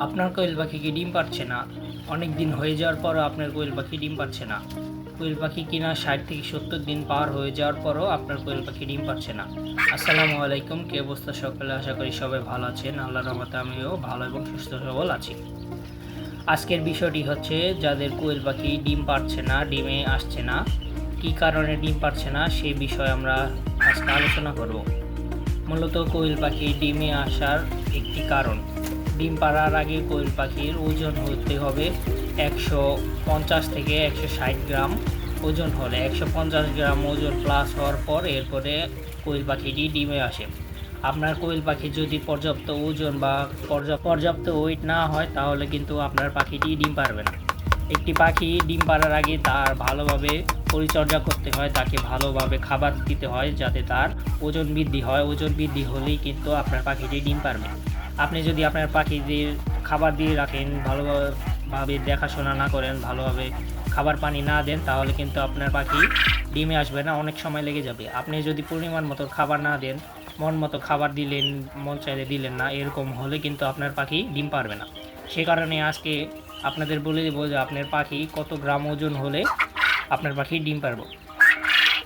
আপনার কোয়েল পাখি কি ডিম পাড়ছে না? অনেক দিন হয়ে যাওয়ার পরও আপনার কোয়েল পাখি ডিম পাড়ছে না। কোয়েল পাখি কিনা 60 থেকে 70 দিন পার হয়ে যাওয়ার পরও আপনার কোয়েল পাখি ডিম পাড়ছে না। আসসালামু আলাইকুম, কি অবস্থা সকলে? আশা করি সবাই ভালো আছেন। আল্লাহর রহমতে আমিও ভালো এবং সুস্থ সবল আছি। আজকের বিষয়টি হচ্ছে যাদের কোয়েল পাখি ডিম পাড়ছে না, ডিমে আসছে না, কী কারণে ডিম পাড়ছে না সেই বিষয়ে আমরা আজকে আলোচনা করব। মূলত কোয়েল পাখি ডিমে আসার একটি কারণ, ডিম পাড়ার আগে কোয়েল পাখির ওজন হতে হবে 150 থেকে 160 গ্রাম ওজন। হলে 150 গ্রাম ওজন প্লাস হওয়ার পর এরপরে কোয়েল পাখিটি ডিমে আসে। আপনার কোয়েল পাখি যদি পর্যাপ্ত ওজন বা পর্যাপ্ত ওয়েট না হয় তাহলে কিন্তু আপনার পাখিটি ডিম পারবে না। একটি পাখি ডিম পাড়ার আগে তার ভালোভাবে পরিচর্যা করতে হয়, তাকে ভালোভাবে খাবার দিতে হয় যাতে তার ওজন বৃদ্ধি হয়। ওজন বৃদ্ধি হলেই কিন্তু আপনার পাখিটি ডিম পারবে। আপনি যদি আপনার পাখিদের খাবার দিয়ে রাখেন, ভালোভাবে দেখাশোনা না করেন, ভালোভাবে খাবার পানি না দেন, তাহলে কিন্তু আপনার পাখি ডিমে আসবে না, অনেক সময় লেগে যাবে। আপনি যদি পরিমাণ মতো খাবার না দেন, মন মতো খাবার দিলেন, মন চাইলে দিলেন না, এরকম হলে কিন্তু আপনার পাখি ডিম পারবে না। সে কারণে আজকে আপনাদের বলে দেবো যে আপনার পাখি কত গ্রাম ওজন হলে আপনার পাখি ডিম পারবে।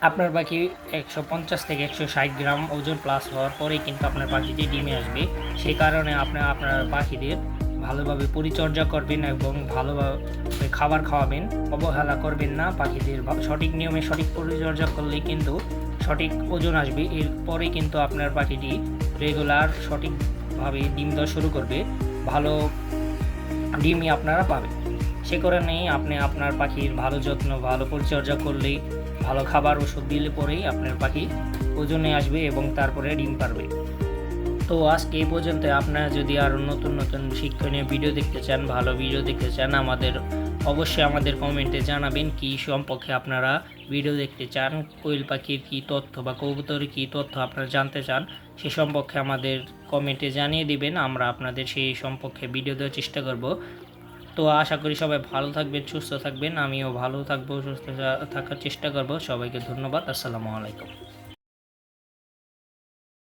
আপনার পাখি 150 থেকে 160 গ্রাম ওজন প্লাস হওয়ার পরেই কিন্তু আপনার পাখিটি ডিমে আসবে। সেই কারণে আপনার পাখিদের ভালোভাবে পরিচর্যা করবেন এবং ভালোভাবে খাবার খাওয়াবেন, অবহেলা করবেন না। পাখিদের সঠিক নিয়মে সঠিক পরিচর্যা করলেই কিন্তু সঠিক ওজন আসবে। এরপরেই কিন্তু আপনার পাখিটি রেগুলার সঠিকভাবে ডিম দেওয়া শুরু করবে, ভালো ডিমই আপনারা পাবেন। সে কারণেই আপনি আপনার পাখির ভালো যত্ন, ভালো পরিচর্যা করলেই, ভালো খাবার ওষুধ দিলে পরেই আপনার পাখি ওজনে আসবে এবং তারপরে ডিম পারবে। তো আজকে এই পর্যন্ত। আপনারা যদি আরও নতুন নতুন শিক্ষণীয় ভিডিও দেখতে চান, ভালো ভিডিও দেখতে চান, অবশ্যই আমাদের কমেন্টে জানাবেন কী সম্পর্কে আপনারা ভিডিও দেখতে চান, কোয়েল পাখির কী তথ্য বা কবুতরের কী তথ্য আপনারা জানতে চান সে সম্পর্কে আমাদের কমেন্টে জানিয়ে দিবেন। আমরা আপনাদের সেই সম্পর্কে ভিডিও দেওয়ার চেষ্টা করব। তো আশা করি সবাই ভালো থাকবেন, সুস্থ থাকবেন। আমিও ভালো থাকবো, সুস্থ থাকার চেষ্টা করব। সবাইকে ধন্যবাদ। আসসালামু আলাইকুম।